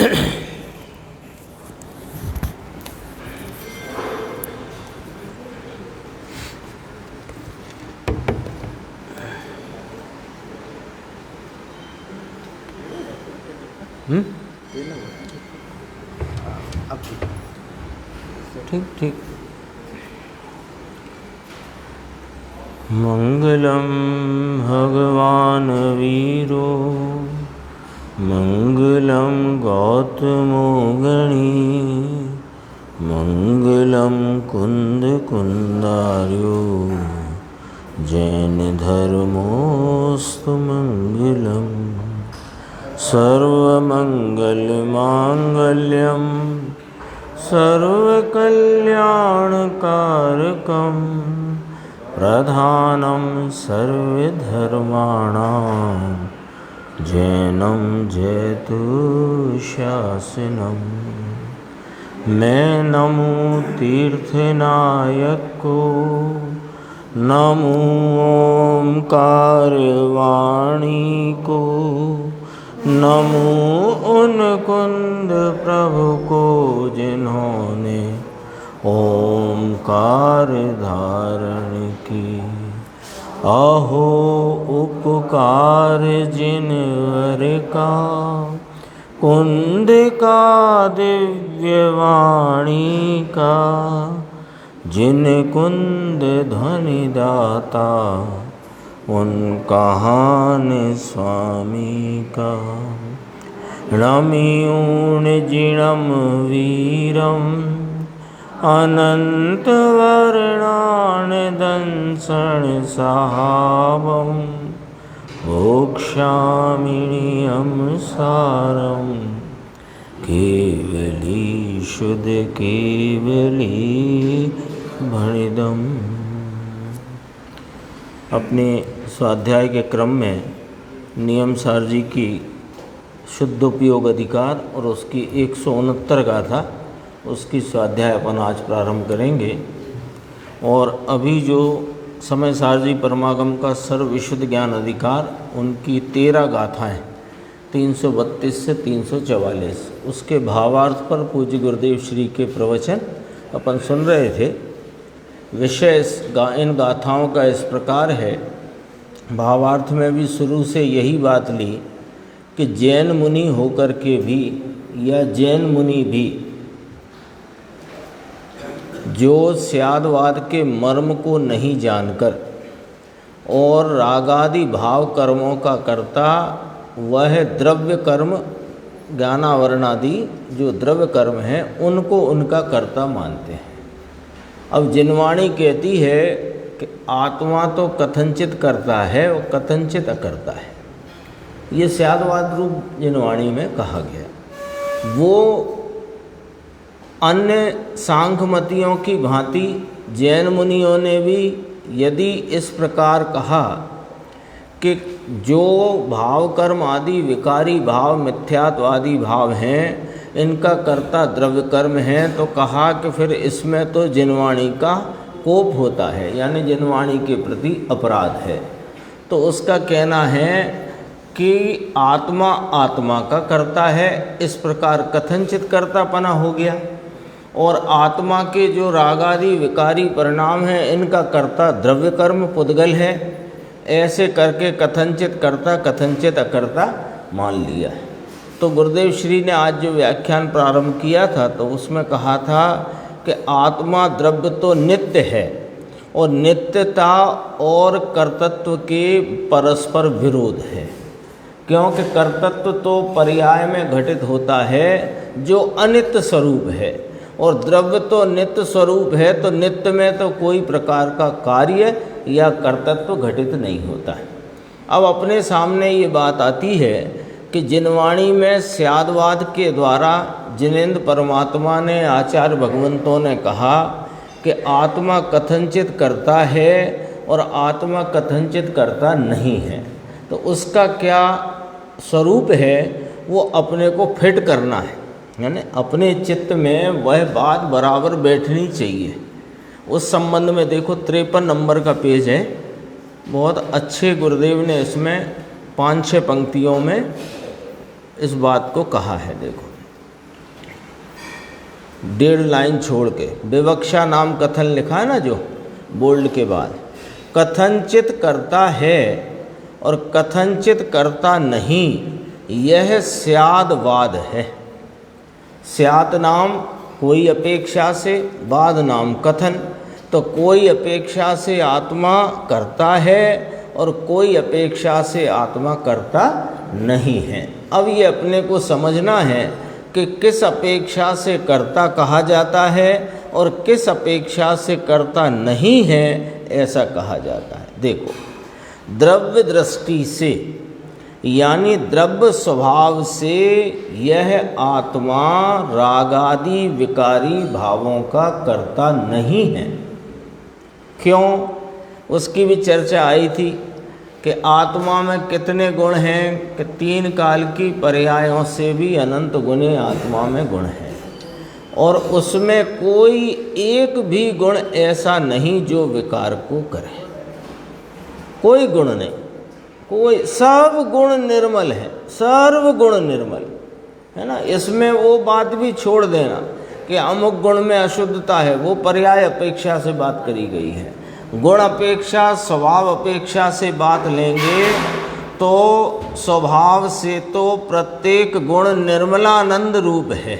ठीक ठीक। मंगलम भगवान वीरो मंगलम गौतमो गणी मंगलम कुंद कुंदार्यो जैन धर्मोस्तु मंगलम सर्वमंगलमांगल्यम सर्वकल्याणकारकं प्रधानं सर्वधर्माणां जैनं जयतु शासनं। मैं नमो तीर्थनायक को नमो ओंकारवाणी को नमो उन कुंद प्रभु को जिन्होंने ओंकार धारण की। अहो उपकार जिनवर का कुंद का दिव्यवाणी का जिन कुंद ध्वनि दाता उन कहान स्वामी का। रमियूण जिणम वीरम अनंत वर्णान दंसण सहावम भोक्ष्यामिनियम सारम केवली शुद्ध केवली भणिदम। अपने स्वाध्याय के क्रम में नियम सार जी की शुद्ध उपयोग अधिकार और उसकी 169 गाथा उसकी स्वाध्याय अपन आज प्रारंभ करेंगे। और अभी जो समय सार जी परमागम का सर्व विशुद्ध ज्ञान अधिकार उनकी 13 गाथाएँ 332 से 344 उसके भावार्थ पर पूज्य गुरुदेव श्री के प्रवचन अपन सुन रहे थे। विषय इन गाथाओं का इस प्रकार है, भावार्थ में भी शुरू से यही बात ली कि जैन मुनि होकर के भी या जैन मुनि भी जो स्यादवाद के मर्म को नहीं जानकर और रागादि भाव कर्मों का कर्ता वह द्रव्य कर्म ज्ञानावरणादि जो द्रव्य कर्म हैं उनको उनका कर्ता मानते हैं। अब जिनवाणी कहती है कि आत्मा तो कथनचित करता है और कथनचित अकर्ता है, ये स्यादवाद रूप जिनवाणी में कहा गया। वो अन्य सांख्यमतियों की भांति जैन मुनियों ने भी यदि इस प्रकार कहा कि जो भाव कर्म आदि विकारी भाव मिथ्यात्वादी भाव हैं इनका कर्ता द्रव्य कर्म है, तो कहा कि फिर इसमें तो जिनवाणी का कोप होता है, यानी जिनवाणी के प्रति अपराध है। तो उसका कहना है कि आत्मा आत्मा का कर्ता है, इस प्रकार कथनचित कर्तापना हो गया। और आत्मा के जो रागादि विकारी परिणाम हैं इनका कर्ता द्रव्य कर्म पुद्गल है, ऐसे करके कथनचित कर्ता कथनचित अकर्ता मान लिया है। तो गुरुदेव श्री ने आज जो व्याख्यान प्रारंभ किया था तो उसमें कहा था कि आत्मा द्रव्य तो नित्य है और नित्यता और कर्तृत्व के परस्पर विरोध है, क्योंकि कर्तृत्व तो पर्याय में घटित होता है जो अनित्य स्वरूप है और द्रव्य तो नित्य स्वरूप है, तो नित्य में तो कोई प्रकार का कार्य या कर्तृत्व घटित नहीं होता है। अब अपने सामने ये बात आती है कि जिनवाणी में स्यादवाद के द्वारा जिनेंद्र परमात्मा ने आचार्य भगवंतों ने कहा कि आत्मा कथनचित करता है और आत्मा कथनचित करता नहीं है, तो उसका क्या स्वरूप है वो अपने को फिट करना है, यानी अपने चित्त में वह बात बराबर बैठनी चाहिए। उस संबंध में देखो 53 नंबर का पेज है, बहुत अच्छे गुरुदेव ने इसमें 5-6 पंक्तियों में इस बात को कहा है। देखो 1.5 लाइन छोड़ के विवक्षा नाम कथन लिखा है ना जो बोल्ड के बाद, कथनचित करता है और कथनचित करता नहीं, यह स्यादवाद है। स्यात नाम कोई अपेक्षा से, वाद नाम कथन। तो कोई अपेक्षा से आत्मा करता है और कोई अपेक्षा से आत्मा करता नहीं है। अब ये अपने को समझना है कि किस अपेक्षा से कर्ता कहा जाता है और किस अपेक्षा से कर्ता नहीं है ऐसा कहा जाता है। देखो, द्रव्य दृष्टि से यानी द्रव्य स्वभाव से यह आत्मा रागादि विकारी भावों का कर्ता नहीं है। क्यों? उसकी भी चर्चा आई थी कि आत्मा में कितने गुण हैं कि 3 काल की पर्यायों से भी अनंत गुणे आत्मा में गुण हैं और उसमें कोई एक भी गुण ऐसा नहीं जो विकार को करे। कोई गुण नहीं, कोई, सब गुण निर्मल है, सर्व गुण निर्मल है ना। इसमें वो बात भी छोड़ देना कि अमुक गुण में अशुद्धता है, वो पर्याय अपेक्षा से बात करी गई है। गुण अपेक्षा स्वभाव अपेक्षा से बात लेंगे तो स्वभाव से तो प्रत्येक गुण निर्मलानंद रूप है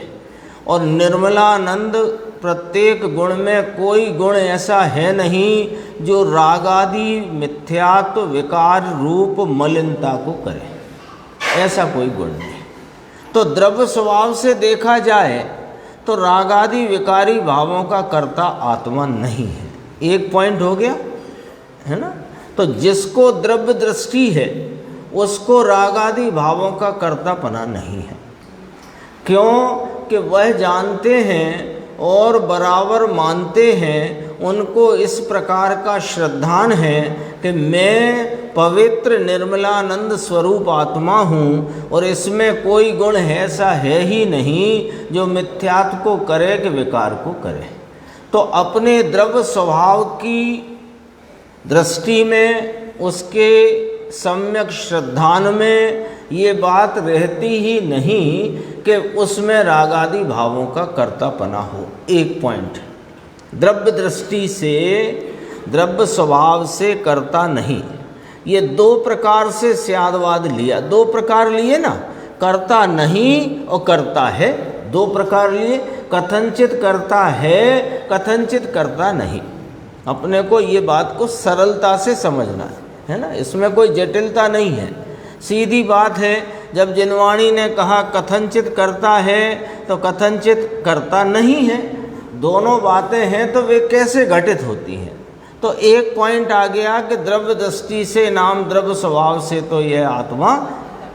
और निर्मलानंद प्रत्येक गुण में कोई गुण ऐसा है नहीं जो रागादि मिथ्यात्व विकार रूप मलिनता को करे, ऐसा कोई गुण नहीं। तो द्रव्य स्वभाव से देखा जाए तो रागादि विकारी भावों का कर्ता आत्मा नहीं है। एक पॉइंट हो गया है ना। तो जिसको द्रव्य दृष्टि है उसको रागादि भावों का कर्तापना नहीं है। क्यों? कि वह जानते हैं और बराबर मानते हैं, उनको इस प्रकार का श्रद्धान है कि मैं पवित्र निर्मलानंद स्वरूप आत्मा हूँ और इसमें कोई गुण ऐसा है ही नहीं जो मिथ्यात्व को करे कि विकार को करे। तो अपने द्रव्य स्वभाव की दृष्टि में, उसके सम्यक श्रद्धान में ये बात रहती ही नहीं कि उसमें रागादि भावों का कर्तापना हो। एक पॉइंट, द्रव्य दृष्टि से, द्रव्य स्वभाव से कर्ता नहीं। ये 2 प्रकार से स्यादवाद लिया, 2 प्रकार लिए ना, कर्ता नहीं और कर्ता है, 2 प्रकार लिए। कथनचित करता है, कथनचित करता नहीं। अपने को ये बात को सरलता से समझना है ना, इसमें कोई जटिलता नहीं है, सीधी बात है। जब जिनवाणी ने कहा कथनचित करता है तो कथनचित करता नहीं है, दोनों बातें हैं तो वे कैसे घटित होती हैं। तो एक पॉइंट आ गया कि द्रव्य दृष्टि से नाम द्रव्य स्वभाव से तो यह आत्मा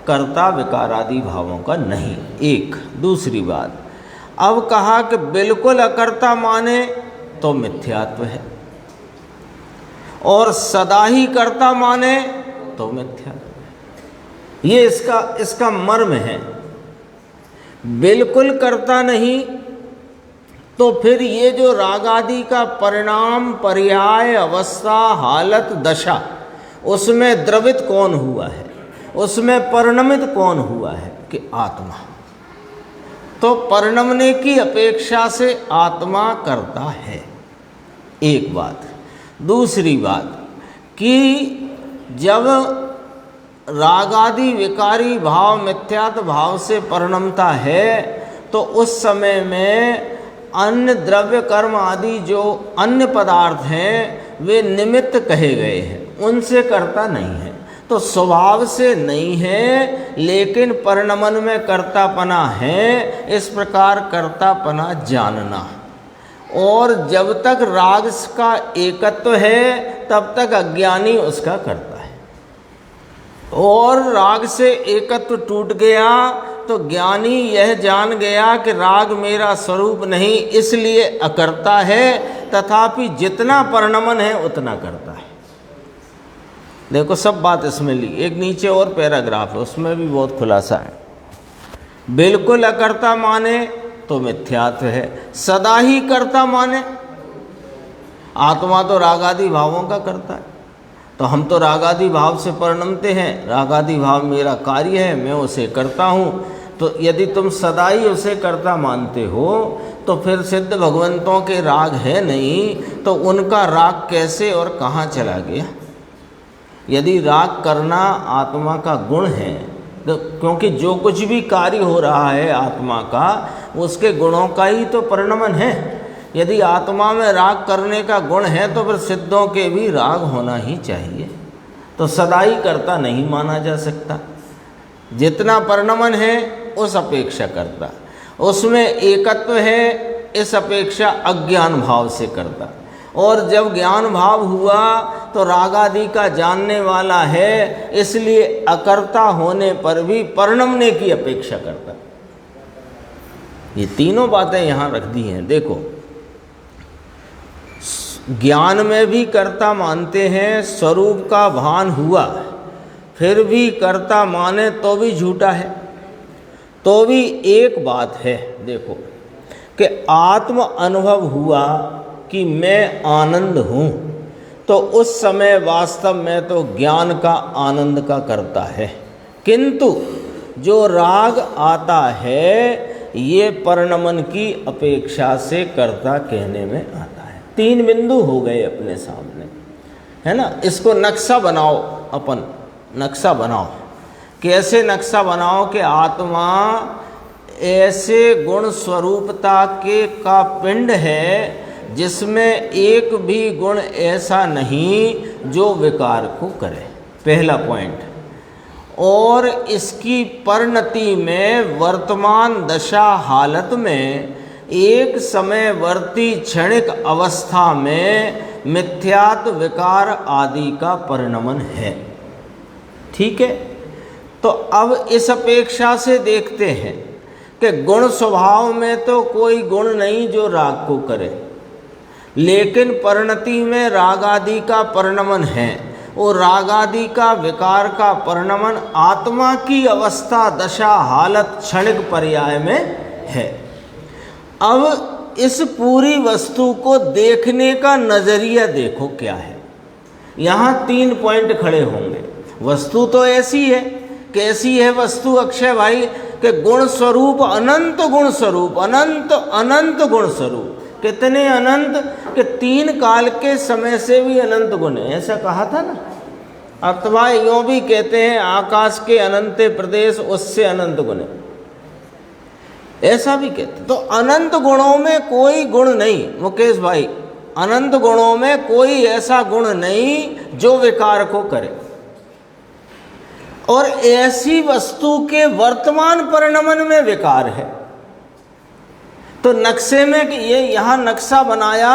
कर्ता विकारादि भावों का नहीं। एक दूसरी बात, अब कहा कि बिल्कुल अकर्ता माने तो मिथ्यात्व है और सदा ही कर्ता माने तो मिथ्यात्व। ये इसका मर्म है। बिल्कुल करता नहीं तो फिर ये जो रागादि का परिणाम, पर्याय, अवस्था, हालत, दशा, उसमें द्रवित कौन हुआ है, उसमें परिणमित कौन हुआ है कि आत्मा। तो परिणमने की अपेक्षा से आत्मा करता है, एक बात। दूसरी बात कि जब रागादि विकारी भाव मिथ्यात्व भाव से परिणमता है तो उस समय में अन्य द्रव्य कर्म आदि जो अन्य पदार्थ हैं वे निमित्त कहे गए हैं, उनसे कर्ता नहीं है। तो स्वभाव से नहीं है लेकिन परिणमन में कर्तापना है, इस प्रकार कर्तापना जानना। और जब तक राग का एकत्व है तब तक अज्ञानी उसका करता है, और राग से एकत्व टूट गया तो ज्ञानी यह जान गया कि राग मेरा स्वरूप नहीं, इसलिए अकर्ता है, तथापि जितना परिणमन है उतना करता है। देखो सब बात इसमें ली। एक नीचे और पैराग्राफ है, उसमें भी बहुत खुलासा है। बिल्कुल अकर्ता माने तो मिथ्यात्व है, सदा ही कर्ता माने, आत्मा तो रागादि भावों का करता है। तो हम तो रागादि भाव से परिणमते हैं, रागादि भाव मेरा कार्य है, मैं उसे करता हूँ। तो यदि तुम सदा ही उसे कर्ता मानते हो तो फिर सिद्ध भगवंतों के राग है नहीं, तो उनका राग कैसे और कहाँ चला गया? यदि राग करना आत्मा का गुण है, तो क्योंकि जो कुछ भी कार्य हो रहा है आत्मा का, उसके गुणों का ही तो परिणमन है। यदि आत्मा में राग करने का गुण है तो फिर सिद्धों के भी राग होना ही चाहिए। तो सदा ही कर्ता नहीं माना जा सकता। जितना परिणमन है उस अपेक्षा करता, उसमें एकत्व है इस अपेक्षा अज्ञान भाव से करता। और जब ज्ञान भाव हुआ तो राग आदि का जानने वाला है, इसलिए अकर्ता होने पर भी परिणमने की अपेक्षा करता। ये तीनों बातें यहाँ रख दी हैं। देखो, ज्ञान में भी कर्ता मानते हैं, स्वरूप का भान हुआ फिर भी कर्ता माने तो भी झूठा है। तो भी एक बात है, देखो कि आत्म अनुभव हुआ कि मैं आनंद हूँ, तो उस समय वास्तव में तो ज्ञान का आनंद का करता है। किंतु जो राग आता है ये परिणमन की अपेक्षा से कर्ता कहने में आता है। तीन बिंदु हो गए अपने सामने, है ना। इसको नक्शा बनाओ, अपन नक्शा बनाओ। कैसे नक्शा बनाओ कि आत्मा ऐसे गुण स्वरूपता के का पिंड है जिसमें एक भी गुण ऐसा नहीं जो विकार को करे, पहला पॉइंट। और इसकी परिणति में वर्तमान दशा हालत में एक समयवर्ती क्षणिक अवस्था में मिथ्यात्व विकार आदि का परिणमन है। ठीक है, तो अब इस अपेक्षा से देखते हैं कि गुण स्वभाव में तो कोई गुण नहीं जो राग को करे, लेकिन परिणति में राग आदि का परिणमन है। और राग आदि का विकार का परिणमन आत्मा की अवस्था दशा हालत क्षणिक पर्याय में है। अब इस पूरी वस्तु को देखने का नजरिया देखो क्या है। यहाँ तीन पॉइंट खड़े होंगे। वस्तु तो ऐसी है, कैसी है वस्तु अक्षय भाई, कि गुण स्वरूप अनंत गुण स्वरूप, अनंत अनंत गुण स्वरूप। कितने अनंत कि तीन काल के समय से भी अनंत गुण है, ऐसा कहा था ना। अथवा यूँ भी कहते हैं आकाश के अनंत प्रदेश उससे अनंत गुण है, ऐसा भी कहते। तो अनंत गुणों में कोई गुण नहीं मुकेश भाई, अनंत गुणों में कोई ऐसा गुण नहीं जो विकार को करे। और ऐसी वस्तु के वर्तमान परिणमन में विकार है। तो नक्शे में ये यहाँ नक्शा बनाया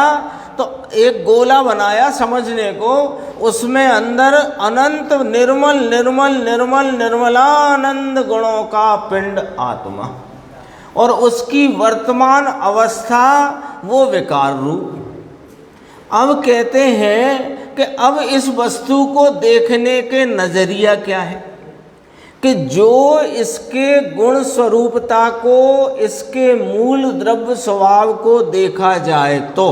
तो एक गोला बनाया समझने को, उसमें अंदर अनंत निर्मल निर्मल निर्मल निर्मलानंद गुणों का पिंड आत्मा, और उसकी वर्तमान अवस्था वो विकार रूप। अब कहते हैं कि अब इस वस्तु को देखने के नजरिया क्या है कि जो इसके गुण स्वरूपता को, इसके मूल द्रव्य स्वभाव को देखा जाए तो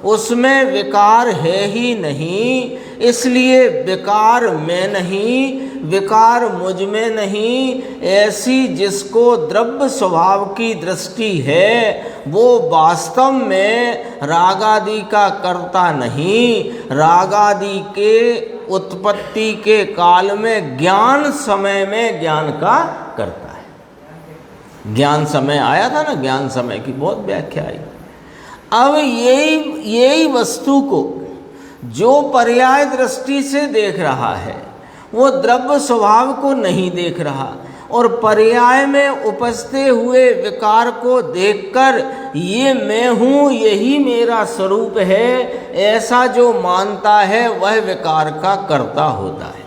उसमें विकार है ही नहीं। इसलिए विकार में नहीं, विकार मुझ में नहीं, ऐसी जिसको द्रव्य स्वभाव की दृष्टि है वो वास्तव में रागादि का कर्ता नहीं। रागादि के उत्पत्ति के काल में ज्ञान समय में ज्ञान का करता है। ज्ञान समय आया था ना, ज्ञान समय की बहुत व्याख्या आई। अब यही वस्तु को जो पर्याय दृष्टि से देख रहा है वो द्रव्य स्वभाव को नहीं देख रहा, और पर्याय में उपजते हुए विकार को देखकर ये मैं हूँ, यही मेरा स्वरूप है, ऐसा जो मानता है वह विकार का कर्ता होता है।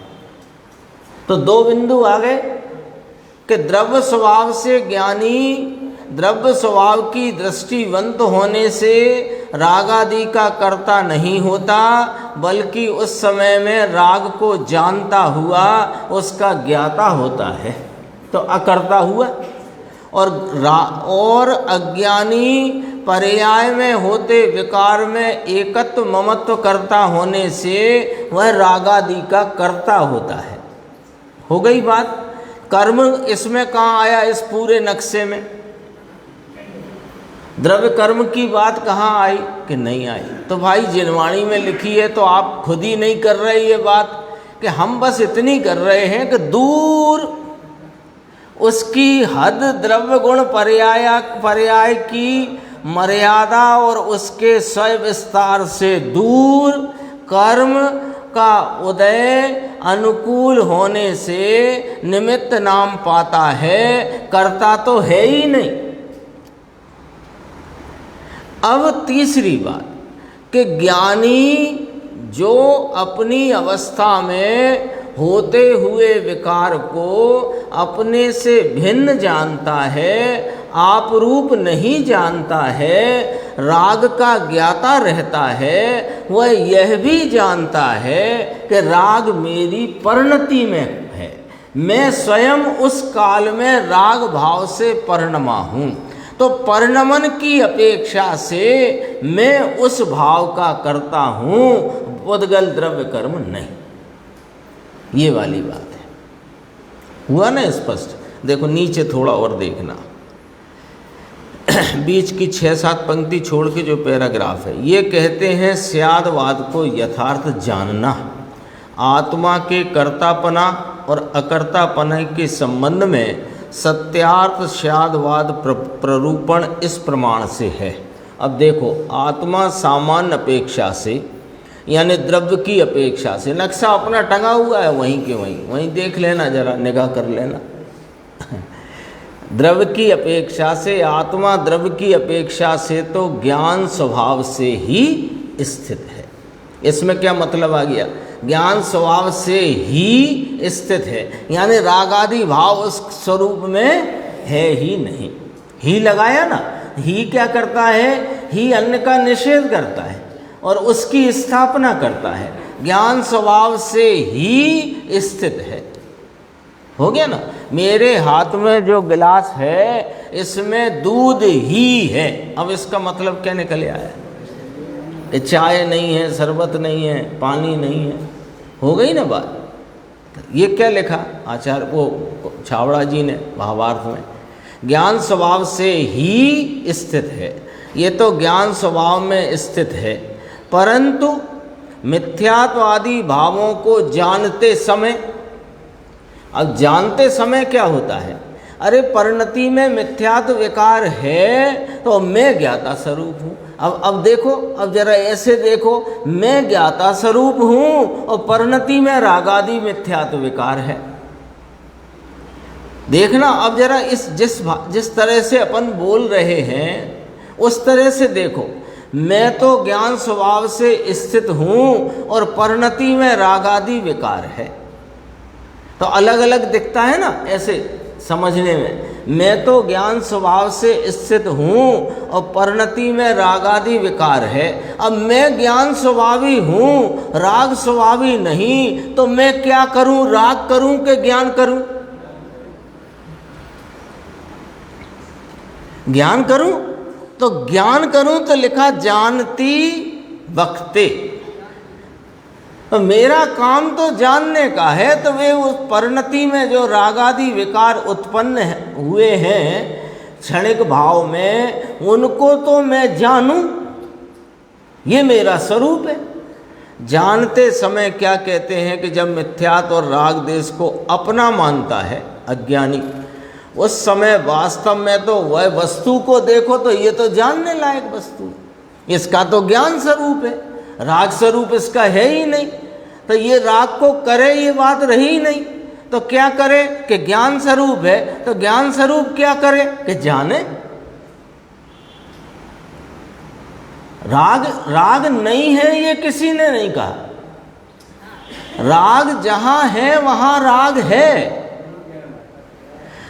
तो दो बिंदु आ गए कि द्रव्य स्वभाव से ज्ञानी द्रव्य स्वभाव की दृष्टिवंत होने से राग आदि का कर्ता नहीं होता, बल्कि उस समय में राग को जानता हुआ उसका ज्ञाता होता है, तो अकर्ता हुआ। और अज्ञानी पर्याय में होते विकार में एकत्व ममत्व कर्ता होने से वह रागादि का कर्ता होता है। हो गई बात। कर्म इसमें कहाँ आया इस पूरे नक्शे में? द्रव्य कर्म की बात कहाँ आई कि नहीं आई। तो भाई जिनवाणी में लिखी है तो आप खुद ही नहीं कर रहे ये बात, कि हम बस इतनी कर रहे हैं कि दूर उसकी हद द्रव्य गुण पर्याय की मर्यादा और उसके स्वयं विस्तार से दूर कर्म का उदय अनुकूल होने से निमित्त नाम पाता है, कर्ता तो है ही नहीं। अब तीसरी बात कि ज्ञानी जो अपनी अवस्था में होते हुए विकार को अपने से भिन्न जानता है, आप रूप नहीं जानता है, राग का ज्ञाता रहता है, वह यह भी जानता है कि राग मेरी परिणति में है, मैं स्वयं उस काल में राग भाव से परिणमा हूँ। तो परिणमन की अपेक्षा से मैं उस भाव का करता हूँ, उद्गल द्रव्य कर्म नहीं। ये वाली बात है। हुआ ना स्पष्ट? देखो नीचे थोड़ा और देखना, बीच की 6-7 पंक्ति छोड़ के जो पैराग्राफ है, ये कहते हैं स्यादवाद को यथार्थ जानना, आत्मा के कर्तापना और अकर्तापना के संबंध में सत्यार्थ स्यादवाद प्ररूपण इस प्रमाण से है। अब देखो, आत्मा सामान्य अपेक्षा से यानी द्रव्य की अपेक्षा से, नक्शा अपना टंगा हुआ है वहीं के वहीं देख लेना, जरा निगाह कर लेना। द्रव्य की अपेक्षा से, आत्मा द्रव्य की अपेक्षा से तो ज्ञान स्वभाव से ही स्थित है। इसमें क्या मतलब आ गया? ज्ञान स्वभाव से ही स्थित है, यानी रागादि भाव उस स्वरूप में है ही नहीं। ही लगाया ना, ही क्या करता है? ही अन्य का निषेध करता है और उसकी स्थापना करता है, ज्ञान स्वभाव से ही स्थित है। हो गया ना? मेरे हाथ में जो गिलास है इसमें दूध ही है। अब इसका मतलब क्या निकल आया? चाय नहीं है, शरबत नहीं है, पानी नहीं है। हो गई ना बात? ये क्या लिखा आचार्य वो छावड़ा जी ने भावार्थ में? ज्ञान स्वभाव से ही स्थित है। ये तो ज्ञान स्वभाव में स्थित है, परंतु मिथ्यात्वादी भावों को जानते समय, अब जानते समय क्या होता है? अरे परिणति में मिथ्यात्व विकार है तो मैं ज्ञाता स्वरूप हूँ। अब देखो, अब जरा ऐसे देखो, मैं ज्ञाता स्वरूप हूँ और परिणति में रागादि मिथ्यात्व विकार है। देखना अब जरा इस जिस तरह से अपन बोल रहे हैं उस तरह से देखो। मैं तो ज्ञान स्वभाव से स्थित हूँ और परिणति में रागादि विकार है, तो अलग अलग दिखता है ना ऐसे समझने में। मैं तो ज्ञान स्वभाव से स्थित हूँ और परिणति में रागादि विकार है। अब मैं ज्ञान स्वभावी हूँ, राग स्वभावी नहीं, तो मैं क्या करूँ? राग करूँ कि ज्ञान करूँ? ज्ञान करूँ? तो ज्ञान करूँ तो लिखा जानती वक्ते, तो मेरा काम तो जानने का है। तो वे उस परिणति में जो रागादि विकार उत्पन्न हुए हैं क्षणिक भाव में, उनको तो मैं जानूं, ये मेरा स्वरूप है। जानते समय क्या कहते हैं कि जब मिथ्यात और राग देश को अपना मानता है अज्ञानी, उस समय वास्तव में तो वह वस्तु को देखो तो ये तो जानने लायक वस्तु है, इसका तो ज्ञान स्वरूप है, राग स्वरूप इसका है ही नहीं। तो ये राग को करे ये बात रही नहीं, तो क्या करे कि ज्ञान स्वरूप है। तो ज्ञान स्वरूप क्या करे कि जाने। राग नहीं है ये किसी ने नहीं कहा। राग जहां है वहां राग है,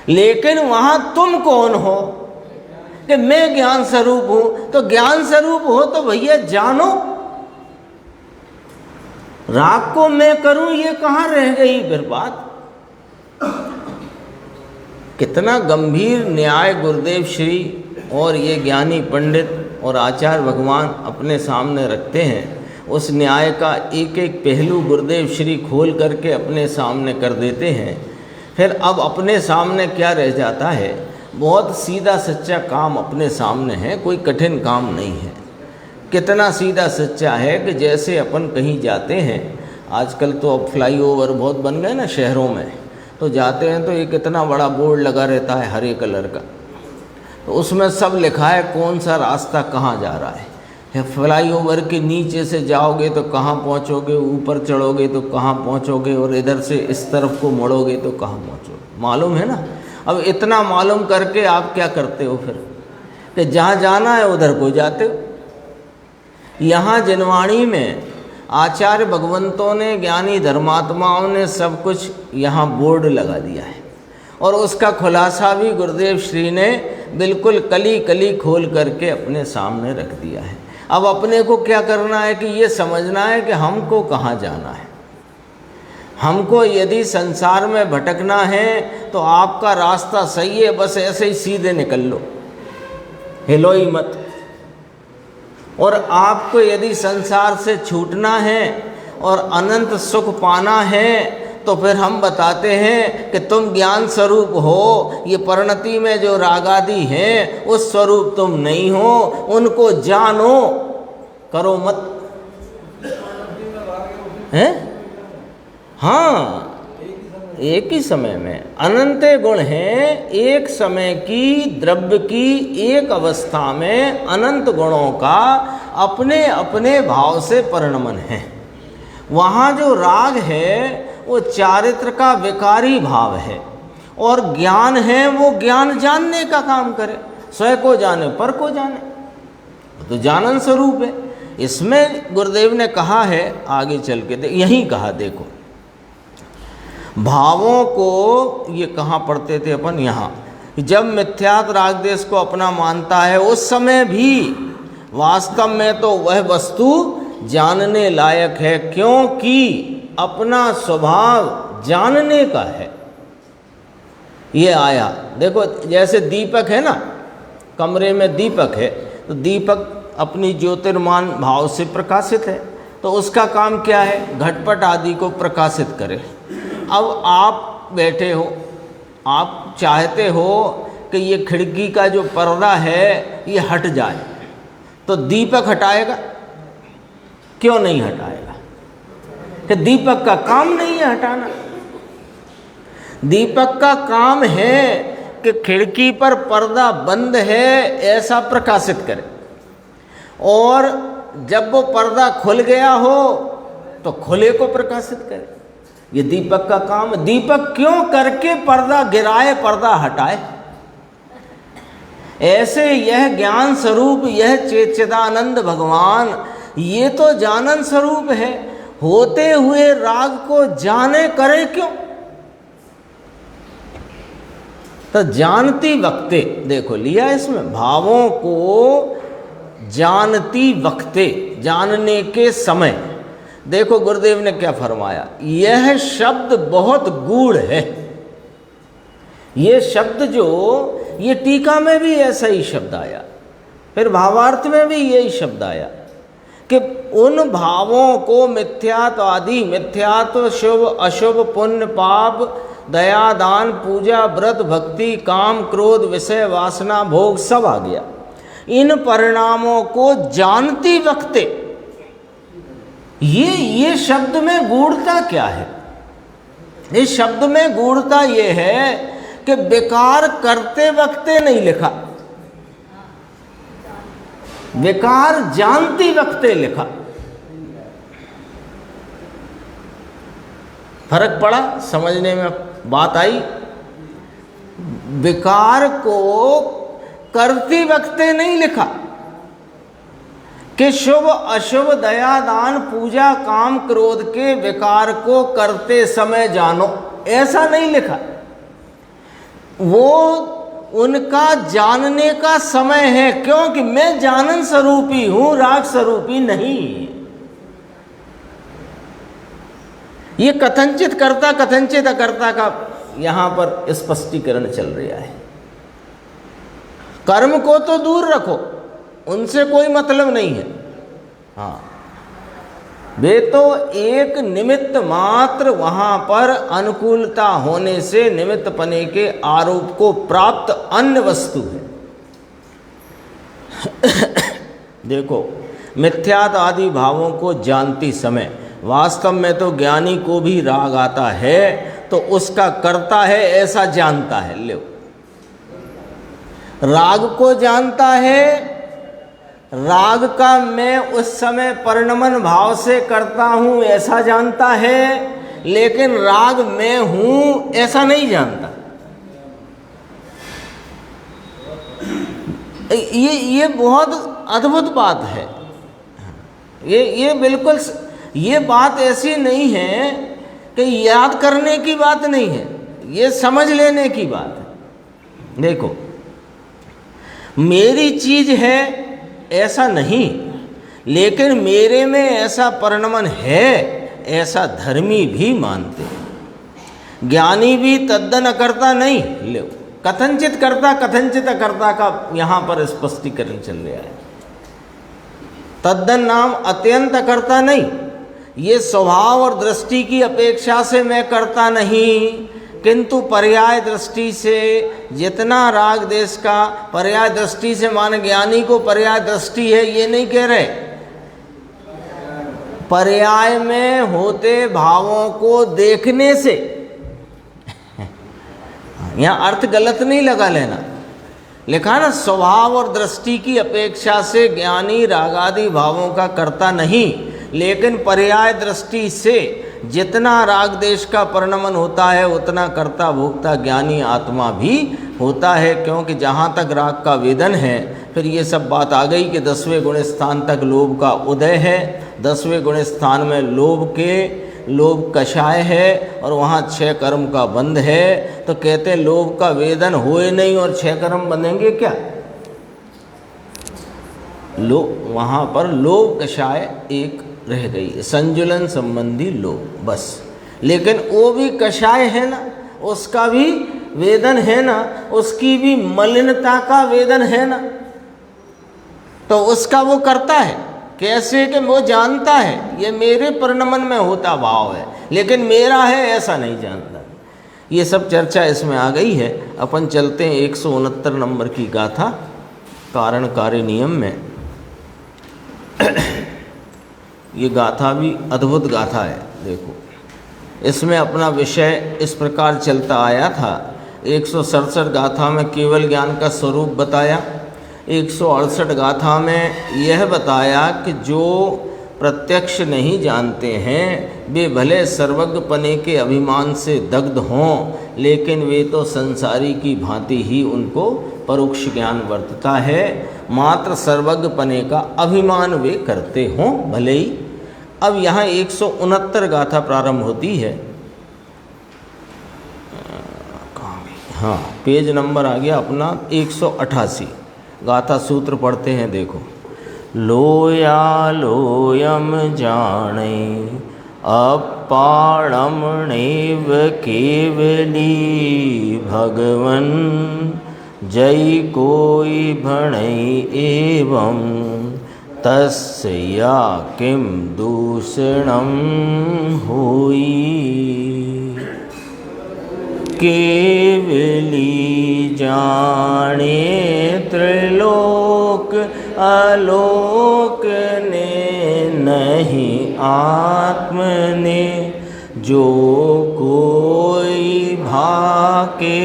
लेकिन वहां तुम कौन हो कि मैं ज्ञान स्वरूप हूं। तो ज्ञान स्वरूप हो तो भैया जानो, राग को मैं करूं ये कहां रह गई फिर बात। कितना गंभीर न्याय गुरुदेव श्री और ये ज्ञानी पंडित और आचार्य भगवान अपने सामने रखते हैं। उस न्याय का एक एक पहलू गुरुदेव श्री खोल करके अपने सामने कर देते हैं फिर अब अपने सामने क्या रह जाता है, बहुत सीधा सच्चा काम अपने सामने है, कोई कठिन काम नहीं है। कितना सीधा सच्चा है कि जैसे अपन कहीं जाते हैं, आजकल तो अब फ्लाईओवर बहुत बन गए ना शहरों में, तो जाते हैं तो एक कितना बड़ा बोर्ड लगा रहता है हरे कलर का, तो उसमें सब लिखा है कौन सा रास्ता कहाँ जा रहा है। फ्लाईओवर के नीचे से जाओगे तो कहाँ पहुँचोगे, ऊपर चढ़ोगे तो कहाँ पहुँचोगे, और इधर से इस तरफ को मुड़ोगे तो कहाँ पहुँचोगे, मालूम है ना। अब इतना मालूम करके आप क्या करते हो फिर, कि जहाँ जाना है उधर को जाते हो। यहाँ जिनवाणी में आचार्य भगवंतों ने, ज्ञानी धर्मात्माओं ने सब कुछ यहाँ बोर्ड लगा दिया है, और उसका खुलासा भी गुरुदेव श्री ने बिल्कुल कली कली खोल करके अपने सामने रख दिया है। अब अपने को क्या करना है कि ये समझना है कि हमको कहाँ जाना है। हमको यदि संसार में भटकना है तो आपका रास्ता सही है, बस ऐसे ही सीधे निकल लो, हिलो ही मत। और आपको यदि संसार से छूटना है और अनंत सुख पाना है, तो फिर हम बताते हैं कि तुम ज्ञान स्वरूप हो, ये परिणति में जो रागादि हैं उस स्वरूप तुम नहीं हो, उनको जानो, करो मत। हैं? हाँ, एक ही समय में अनंत गुण हैं, एक समय की द्रव्य की एक अवस्था में अनंत गुणों का अपने अपने भाव से परिणमन है। वहाँ जो राग है वो चारित्र का विकारी भाव है, और ज्ञान है वो ज्ञान जानने का काम करे, स्वयं को जाने पर को जाने, तो जानन स्वरूप है। इसमें गुरुदेव ने कहा है, आगे चल के यही कहा, देखो भावों को, ये कहाँ पढ़ते थे अपन, यहाँ, जब मिथ्यात राग देश को अपना मानता है उस समय भी वास्तव में तो वह वस्तु जानने लायक है, क्योंकि अपना स्वभाव जानने का है। ये आया, देखो जैसे दीपक है ना, कमरे में दीपक है, तो दीपक अपनी ज्योतिर्मान भाव से प्रकाशित है, तो उसका काम क्या है, घटपट आदि को प्रकाशित करे। अब आप बैठे हो, आप चाहते हो कि ये खिड़की का जो पर्दा है ये हट जाए, तो दीपक हटाएगा? क्यों नहीं हटाएगा? कि दीपक का काम नहीं है हटाना। दीपक का काम है कि खिड़की पर पर्दा बंद है ऐसा प्रकाशित करे, और जब वो पर्दा खुल गया हो तो खुले को प्रकाशित करे। ये दीपक का काम। दीपक क्यों करके पर्दा गिराए, पर्दा हटाए? ऐसे यह ज्ञान स्वरूप, यह चिदानंद भगवान, ये तो जानन स्वरूप है, होते हुए राग को जाने करे क्यों? तो जानती वक्ते, देखो लिया इसमें, भावों को जानती वक्ते, जानने के समय। देखो गुरुदेव ने क्या फरमाया, यह शब्द बहुत गूढ़ है। ये शब्द जो, ये टीका में भी ऐसा ही शब्द आया, फिर भावार्थ में भी यही शब्द आया कि उन भावों को मिथ्यात्व आदि, मिथ्यात्व, शुभ अशुभ, पुण्य पाप, दया दान, पूजा व्रत भक्ति, काम क्रोध विषय वासना भोग सब आ गया। इन परिणामों को जानती वक्ते, ये शब्द में गूढ़ता क्या है? इस शब्द में गूढ़ता ये है कि विकार करते वक्ते नहीं लिखा, विकार जानती वक्ते लिखा। फर्क पड़ा? समझने में बात आई? विकार को करती वक्ते नहीं लिखा कि शुभ अशुभ दया दान पूजा काम क्रोध के विकार को करते समय जानो, ऐसा नहीं लिखा। वो उनका जानने का समय है, क्योंकि मैं जानन स्वरूपी हूं, राग स्वरूपी नहीं। ये कथनचित कर्ता कथनचित अकर्ता का यहां पर स्पष्टीकरण चल रहा है। कर्म को तो दूर रखो, उनसे कोई मतलब नहीं है। हाँ, वे तो एक निमित्त मात्र वहाँ पर अनुकूलता होने से निमित्त पने के आरोप को प्राप्त अन्य वस्तु है। देखो, मिथ्यात आदि भावों को जानती समय वास्तव में तो ज्ञानी को भी राग आता है, तो उसका कर्ता है ऐसा जानता है। लो, राग को जानता है, राग का मैं उस समय परिणमन भाव से करता हूं ऐसा जानता है, लेकिन राग मैं हूं ऐसा नहीं जानता। ये बहुत अद्भुत बात है। ये बिल्कुल, ये बात ऐसी नहीं है कि याद करने की बात नहीं है, ये समझ लेने की बात है। देखो, मेरी चीज है ऐसा नहीं, लेकिन मेरे में ऐसा परिणमन है ऐसा धर्मी भी मानते हैं। ज्ञानी भी तद्दन अकर्ता नहीं, ले कथनचित कर्ता कथनचित अकर्ता का यहाँ पर स्पष्टीकरण चल रहा है। तद्दन नाम अत्यंत अकर्ता नहीं, ये स्वभाव और दृष्टि की अपेक्षा से मैं करता नहीं, किंतु पर्याय दृष्टि से जितना राग देश का पर्याय दृष्टि से, मान ज्ञानी को पर्याय दृष्टि है ये नहीं कह रहे, पर्याय में होते भावों को देखने से, यहाँ अर्थ गलत नहीं लगा लेना, लिखा ना स्वभाव और दृष्टि की अपेक्षा से ज्ञानी रागादि भावों का कर्ता नहीं, लेकिन पर्याय दृष्टि से जितना राग देश का परिणमन होता है उतना कर्ता भोक्ता ज्ञानी आत्मा भी होता है। क्योंकि जहाँ तक राग का वेदन है, फिर ये सब बात आ गई कि 10वें गुण स्थान तक लोभ का उदय है, 10वें गुण स्थान में लोभ कषाय है और वहाँ 6 कर्म का बंध है। तो कहते हैं लोभ का वेदन होए नहीं और 6 कर्म बंधेंगे क्या? वहाँ पर लोभ कषाय एक रह गई, संजुलन संबंधी लोभ बस। लेकिन वो भी कषाय है ना, उसका भी वेदन है ना, उसकी भी मलिनता का वेदन है ना, तो उसका वो करता है कैसे कि वो जानता है ये मेरे परिणमन में होता भाव है, लेकिन मेरा है ऐसा नहीं जानता। ये सब चर्चा इसमें आ गई है। अपन चलते हैं 169 नंबर की गाथा कारण कार्य नियम में। ये गाथा भी अद्भुत गाथा है। देखो, इसमें अपना विषय इस प्रकार चलता आया था। 167 गाथा में केवल ज्ञान का स्वरूप बताया, 168 गाथा में यह बताया कि जो प्रत्यक्ष नहीं जानते हैं वे भले सर्वज्ञपने के अभिमान से दग्ध हों, लेकिन वे तो संसारी की भांति ही उनको परोक्ष ज्ञान वर्तता है। मात्र सर्वज्ञपने का अभिमान वे करते हों भले ही। अब यहाँ 169 गाथा प्रारंभ होती है। हाँ, पेज नंबर आ गया अपना 188। गाथा सूत्र पढ़ते हैं। देखो, लोया लोयम जाने अपाणम नैव केवली भगवन जय कोई भणै एवं तस्या किम दूषणम होई। केवली जाने त्रिलोक आलोक ने नहीं आत्म ने, जो कोई भाके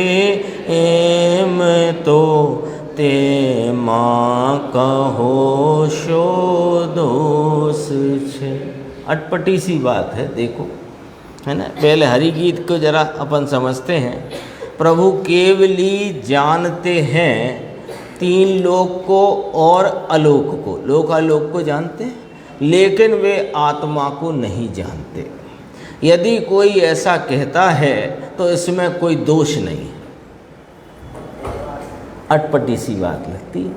एम तो ते माँ कहो शो दोष छे। अटपटी सी बात है, देखो है ना। पहले हरि गीत को जरा अपन समझते हैं। प्रभु केवली जानते हैं 3 लोक को और अलोक को, लोकालोक को जानते हैं, लेकिन वे आत्मा को नहीं जानते। यदि कोई ऐसा कहता है तो इसमें कोई दोष नहीं है। अटपटी सी बात लगती है।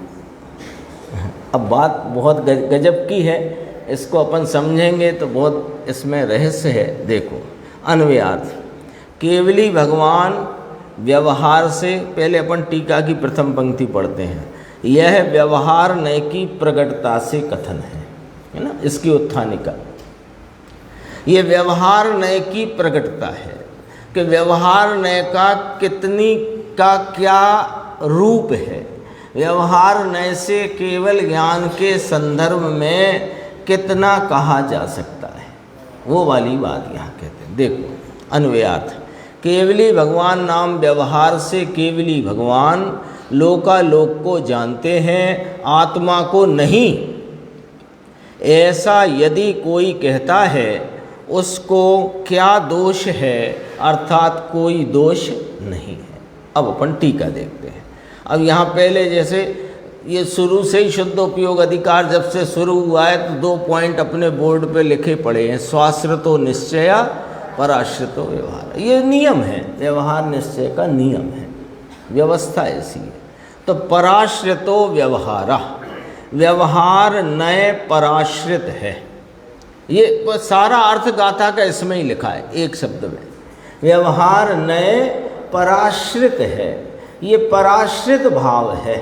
अब बात बहुत गजब की है, इसको अपन समझेंगे तो बहुत इसमें रहस्य है। देखो, अन्वयार्थ केवली भगवान व्यवहार से, पहले अपन टीका की प्रथम पंक्ति पढ़ते हैं। यह व्यवहार नय की प्रगटता से कथन है ना, इसकी उत्थानिका। ये व्यवहार नय की प्रकटता है कि व्यवहार नय का कितनी का क्या रूप है। व्यवहार नय से केवल ज्ञान के संदर्भ में कितना कहा जा सकता है, वो वाली बात यहाँ कहते हैं। देखो अन्वयार्थ, केवली भगवान नाम व्यवहार से केवली भगवान लोकालोक को जानते हैं, आत्मा को नहीं। ऐसा यदि कोई कहता है उसको क्या दोष है, अर्थात कोई दोष नहीं है। अब अपन टीका देखते हैं। अब यहाँ पहले जैसे ये शुरू से ही शुद्ध उपयोग अधिकार जब से शुरू हुआ है तो 2 पॉइंट अपने बोर्ड पे लिखे पड़े हैं, स्वाश्रितो निश्चय, पराश्रितो व्यवहार। ये नियम है, व्यवहार निश्चय का नियम है, व्यवस्था ऐसी है। तो पराश्रितो व्यवहारा, व्यवहार नय पराश्रित है। ये सारा अर्थ गाथा का इसमें ही लिखा है एक शब्द में, व्यवहार नय पराश्रित है। ये पराश्रित भाव है।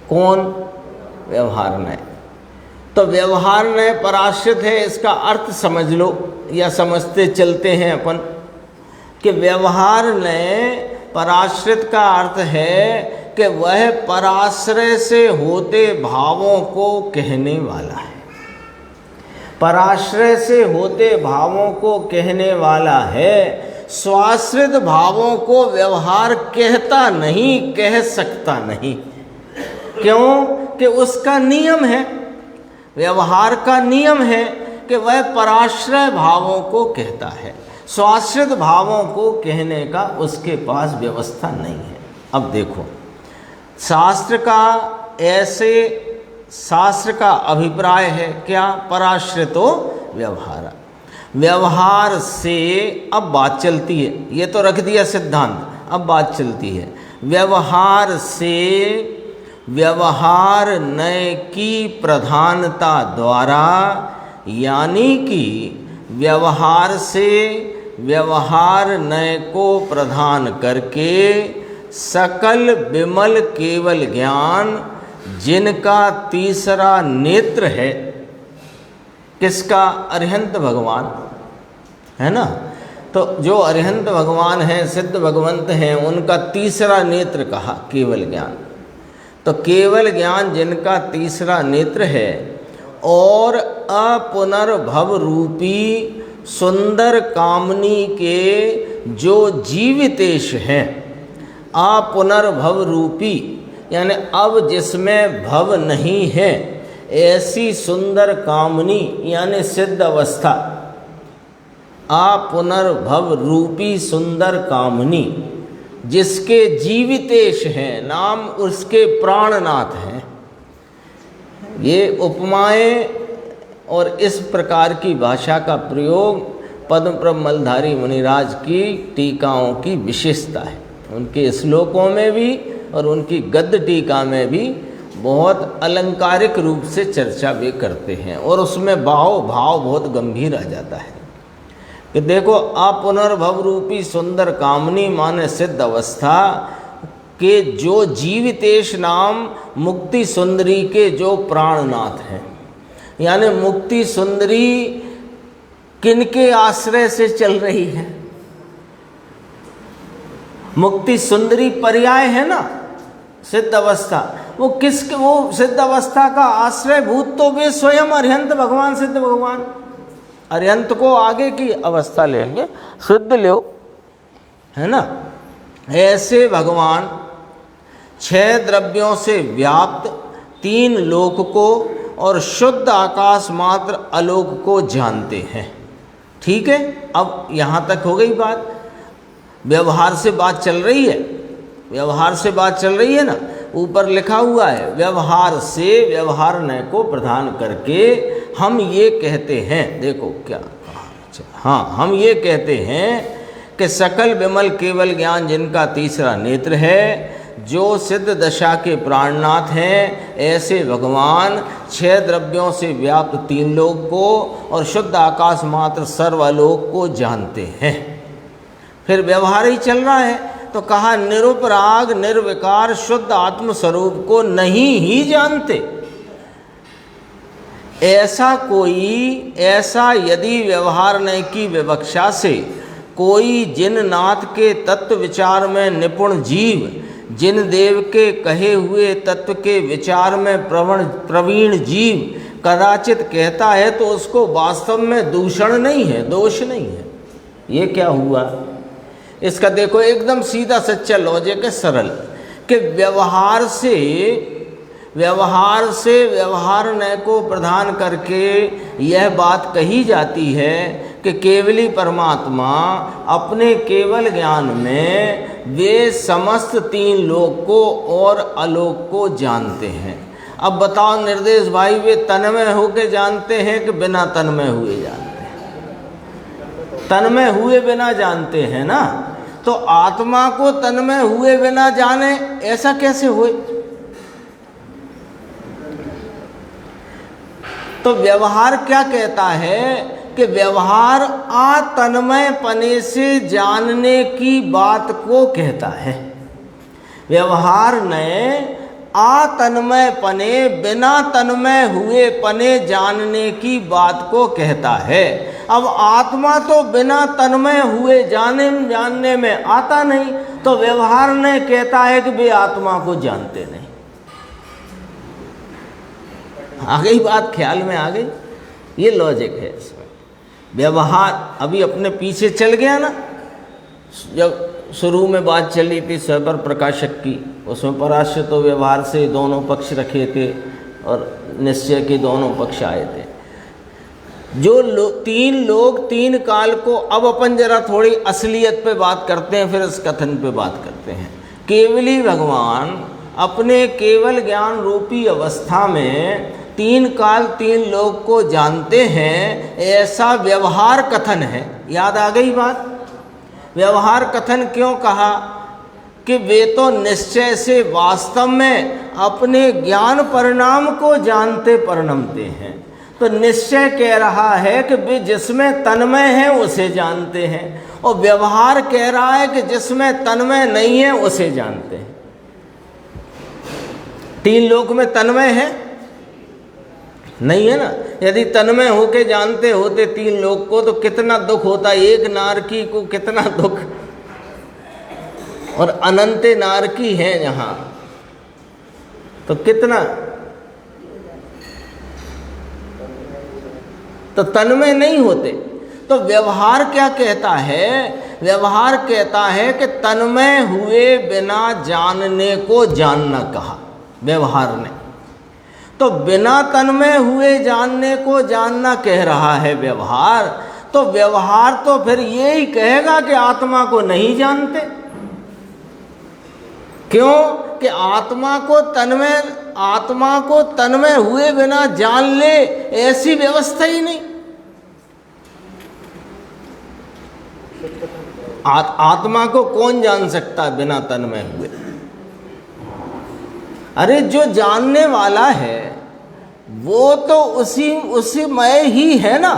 कौन? व्यवहार नय। तो व्यवहार नय पराश्रित है, इसका अर्थ समझ लो या समझते चलते हैं अपन कि व्यवहार नय पराश्रित का अर्थ है कि वह पराश्रय से होते भावों को कहने वाला है। पराश्रय से होते भावों को कहने वाला है। स्वाश्रित भावों को व्यवहार कहता नहीं, कह सकता नहीं। क्यों? कि उसका नियम है, व्यवहार का नियम है कि वह पराश्रय भावों को कहता है, स्वाश्रित भावों को कहने का उसके पास व्यवस्था नहीं है। अब देखो शास्त्र का ऐसे, शास्त्र का अभिप्राय है क्या? पराश्रितो व्यवहार, व्यवहार से। अब बात चलती है, ये तो रख दिया सिद्धांत, अब बात चलती है। व्यवहार से व्यवहार नय की प्रधानता द्वारा, यानी कि व्यवहार से व्यवहार नय को प्रधान करके सकल विमल केवल ज्ञान जिनका तीसरा नेत्र है, किसका? अरिहंत भगवान है ना। तो जो अरिहंत भगवान हैं, सिद्ध भगवंत हैं, उनका तीसरा नेत्र कहा केवल ज्ञान। तो केवल ज्ञान जिनका तीसरा नेत्र है और अपुनर्भव रूपी सुंदर कामनी के जो जीवितेश हैं, अपुनर्भव रूपी यानी अब जिसमें भव नहीं है, ऐसी सुंदर कामनी यानी सिद्ध अवस्था, अपुनर्भव रूपी सुंदर कामनी जिसके जीवितेश हैं, नाम उसके प्राणनाथ हैं। ये उपमाएं और इस प्रकार की भाषा का प्रयोग पद्मप्रभ मलधारी मुनिराज की टीकाओं की विशेषता है। उनके श्लोकों में भी और उनकी गद्य टीका में भी बहुत अलंकारिक रूप से चर्चा वे करते हैं और उसमें भाव बहुत गंभीर आ जाता है कि देखो अपुनर्भव रूपी सुंदर कामनी माने सिद्ध अवस्था के जो जीवितेश नाम मुक्ति सुंदरी के जो प्राणनाथ हैं, यानी मुक्ति सुंदरी किनके आश्रय से चल रही है? मुक्ति सुंदरी पर्याय है ना सिद्ध अवस्था। वो किसके? वो सिद्ध अवस्था का आश्रय भूत तो वे स्वयं अरिहंत भगवान, सिद्ध भगवान। अरिहंत को आगे की अवस्था लेंगे, सिद्ध लो, है ना। ऐसे भगवान 6 द्रव्यों से व्याप्त 3 लोक को और शुद्ध आकाश मात्र आलोक को जानते हैं। ठीक है, अब यहाँ तक हो गई बात। व्यवहार से बात चल रही है, व्यवहार से बात चल रही है ना। ऊपर लिखा हुआ है व्यवहार से व्यवहार नय को प्रधान करके हम ये कहते हैं, देखो क्या कहा। हाँ, हम ये कहते हैं कि सकल विमल केवल ज्ञान जिनका तीसरा नेत्र है, जो सिद्ध दशा के प्राणनाथ हैं, ऐसे भगवान 6 द्रव्यों से व्याप्त 3 लोक को और शुद्ध आकाश मात्र सर्वलोक को जानते हैं। फिर व्यवहार ही चल रहा है तो कहा निरुपराग निर्विकार शुद्ध आत्म स्वरूप को नहीं ही जानते। ऐसा यदि व्यवहार न की विवक्षा से कोई जिन नाथ के तत्व विचार में निपुण जीव, जिन देव के कहे हुए तत्व के विचार में प्रवीण जीव कदाचित कहता है तो उसको वास्तव में दूषण नहीं है, दोष नहीं है। ये क्या हुआ? इसका देखो एकदम सीधा सच्चा लॉजिक है, सरल, कि व्यवहार से व्यवहार न को प्रधान करके यह बात कही जाती है कि केवली परमात्मा अपने केवल ज्ञान में वे समस्त तीन लोक को और आलोक को जानते हैं। अब बताओ निर्देश भाई, वे तन्मय होके जानते हैं कि बिना तन्मय हुए जानते हैं? तन्मय हुए बिना जानते हैं ना। तो आत्मा को तन्मय हुए बिना जाने, ऐसा कैसे हुए? तो व्यवहार क्या कहता है कि व्यवहार अतन्मय पने से जानने की बात को कहता है। व्यवहार ने अतन्मय पने, बिना तन्मय हुए पने जानने की बात को कहता है। अब आत्मा तो बिना तन्मय हुए जानने में आता नहीं, तो व्यवहार ने कहता है कि वे आत्मा को जानते नहीं। आ गई बात, ख्याल में आ गई? ये लॉजिक है इसमें। व्यवहार अभी अपने पीछे चल गया ना, जब शुरू में बात चली थी स्वयं प्रकाशक की, उसमें पराश्र तो व्यवहार से दोनों पक्ष रखे थे और निश्चय के दोनों पक्ष आए थे। जो तीन लोग तीन काल को, अब अपन जरा थोड़ी असलियत पे बात करते हैं, फिर इस कथन पे बात करते हैं। केवली भगवान अपने केवल ज्ञान रूपी अवस्था में तीन काल तीन लोग को जानते हैं, ऐसा व्यवहार कथन है। याद आ गई बात? व्यवहार कथन क्यों कहा? कि वे तो निश्चय से वास्तव में अपने ज्ञान परिणाम को जानते परिणमते हैं। तो निश्चय कह रहा है कि वे जिसमें तन्मय है उसे जानते हैं, और व्यवहार कह रहा है कि जिसमें तन्मय नहीं है उसे जानते हैं। तीन लोक में तन्मय है नहीं है ना। यदि तन्मय होके जानते होते तीन लोक को तो कितना दुख होता, एक नारकी को कितना दुख, और अनंत नारकी है जहां, तो कितना। तो तन्मय नहीं होते। तो व्यवहार क्या कहता है? व्यवहार कहता है कि तन्मय हुए बिना जानने को जानना कहा व्यवहार ने। तो बिना तन्मय हुए जानने को जानना कह रहा है व्यवहार। तो व्यवहार तो फिर ये ही कहेगा कि आत्मा को नहीं जानते। क्यों? कि आत्मा को तन्मय हुए बिना जान ले, ऐसी व्यवस्था ही नहीं। आत्मा को कौन जान सकता है बिना तन्मय हुए? अरे जो जानने वाला है वो तो उसी मय ही है ना।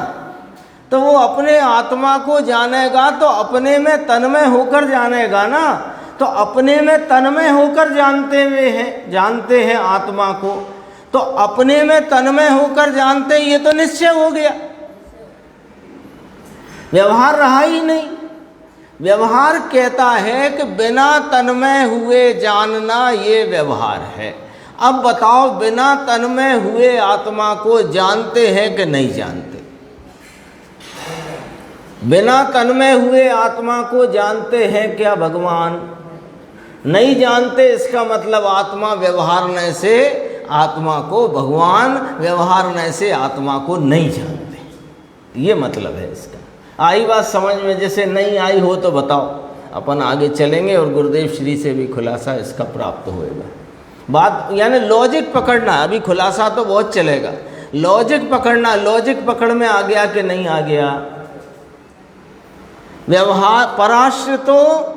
तो वो अपने आत्मा को जानेगा तो अपने में तन्मय होकर जानेगा ना। तो अपने में तन्मय होकर जानते हैं आत्मा को। तो अपने में तन्मय होकर जानते, ये तो निश्चय हो गया, व्यवहार रहा ही नहीं। व्यवहार कहता है कि बिना तन्मय हुए जानना ये व्यवहार है। अब बताओ, बिना तन्मय हुए आत्मा को जानते हैं कि नहीं जानते? बिना तन्मय हुए आत्मा को जानते हैं क्या भगवान? नहीं जानते। इसका मतलब आत्मा व्यवहारने से आत्मा को, भगवान व्यवहारने से आत्मा को नहीं जानते। ये मतलब है इसका। आई बात समझ में? जैसे नहीं आई हो तो बताओ, अपन आगे चलेंगे और गुरुदेव श्री से भी खुलासा इसका प्राप्त होएगा। बात यानी लॉजिक पकड़ना। अभी खुलासा तो बहुत चलेगा, लॉजिक पकड़ना। लॉजिक पकड़ में आ गया कि नहीं आ गया? व्यवहार पराश्रित तो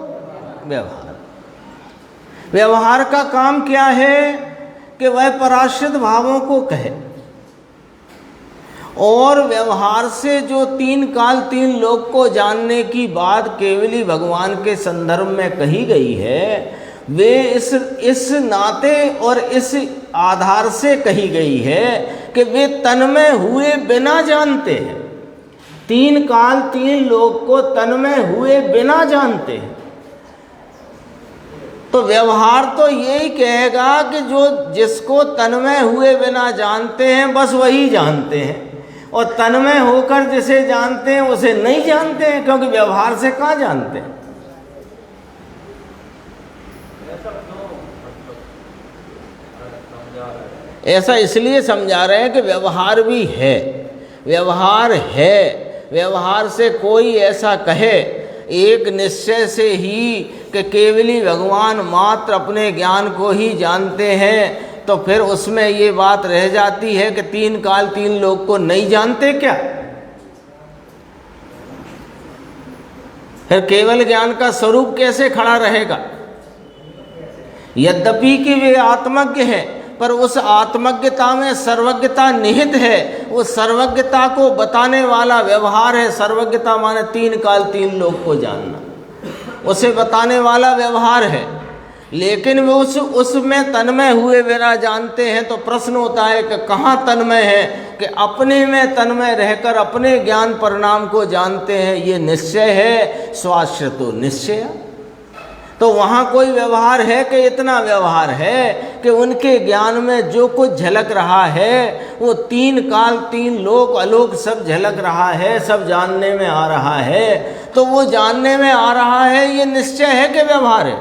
व्यवहार का काम क्या है? कि वह पराश्रित भावों को कहे। और व्यवहार से जो तीन काल तीन लोक को जानने की बात केवली भगवान के संदर्भ में कही गई है, वे इस नाते और इस आधार से कही गई है कि वे तन्मय हुए बिना जानते हैं। तीन काल तीन लोक को तन्मय हुए बिना जानते हैं। तो व्यवहार तो यही कहेगा कि जो जिसको तन्मय हुए बिना जानते हैं बस वही जानते हैं, और तन्मय होकर जिसे जानते हैं उसे नहीं जानते हैं, क्योंकि व्यवहार से कहाँ जानते हैं। ऐसा इसलिए समझा रहे हैं कि व्यवहार भी है, व्यवहार है। व्यवहार से कोई ऐसा कहे एक निश्चय से ही कि केवली भगवान मात्र अपने ज्ञान को ही जानते हैं, तो फिर उसमें ये बात रह जाती है कि तीन काल तीन लोक को नहीं जानते क्या? फिर केवल ज्ञान का स्वरूप कैसे खड़ा रहेगा? यद्यपि कि वे आत्मज्ञ है, पर उस आत्मज्ञता में सर्वज्ञता निहित है। वो सर्वज्ञता को बताने वाला व्यवहार है। सर्वज्ञता माने तीन काल तीन लोक को जानना, उसे बताने वाला व्यवहार है। लेकिन वे उसमें तन्मय हुए बिना जानते हैं। तो प्रश्न होता है कि कहाँ तन्मय है? कि अपने में तन्मय रहकर अपने ज्ञान परिणाम को जानते हैं। ये निश्चय है, स्वाश्रतो निश्चय। तो वहाँ कोई व्यवहार है कि इतना व्यवहार है कि उनके ज्ञान में जो कुछ झलक रहा है वो तीन काल तीन लोक अलोक सब झलक रहा है, सब जानने में आ रहा है। तो वो जानने में आ रहा है, ये निश्चय है कि व्यवहार है?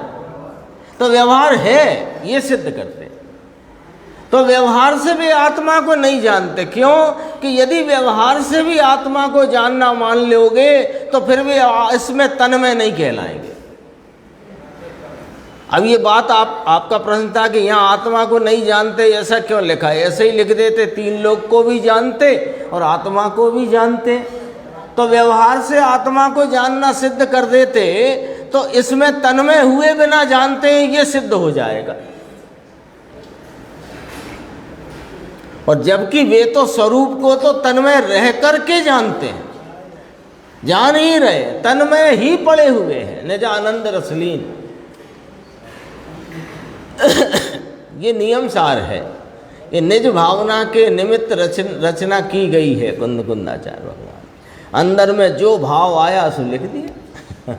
तो व्यवहार है, ये सिद्ध करते हैं। तो व्यवहार से भी आत्मा को नहीं जानते। क्यों? कि यदि व्यवहार से भी आत्मा को जानना मान लोगे तो फिर भी इसमें तन्मय नहीं कहलाएंगे। अब ये बात आपका प्रश्न था कि यहाँ आत्मा को नहीं जानते, ऐसा क्यों लिखा है? ऐसे ही लिख देते, तीन लोक को भी जानते और आत्मा को भी जानते। तो व्यवहार से आत्मा को जानना सिद्ध कर देते तो इसमें तन्मय हुए बिना जानते हैं, ये सिद्ध हो जाएगा। और जबकि वे तो स्वरूप को तो तन्मय रह करके जानते हैं, जान ही रहे, तन्मय ही पड़े हुए हैं, निज आनंद रसलीन। ये नियम सार है, ये निज भावना के निमित्त रचना की गई है कुंद कुंदाचार्य भगवान। अंदर में जो भाव आया सो लिख दिया।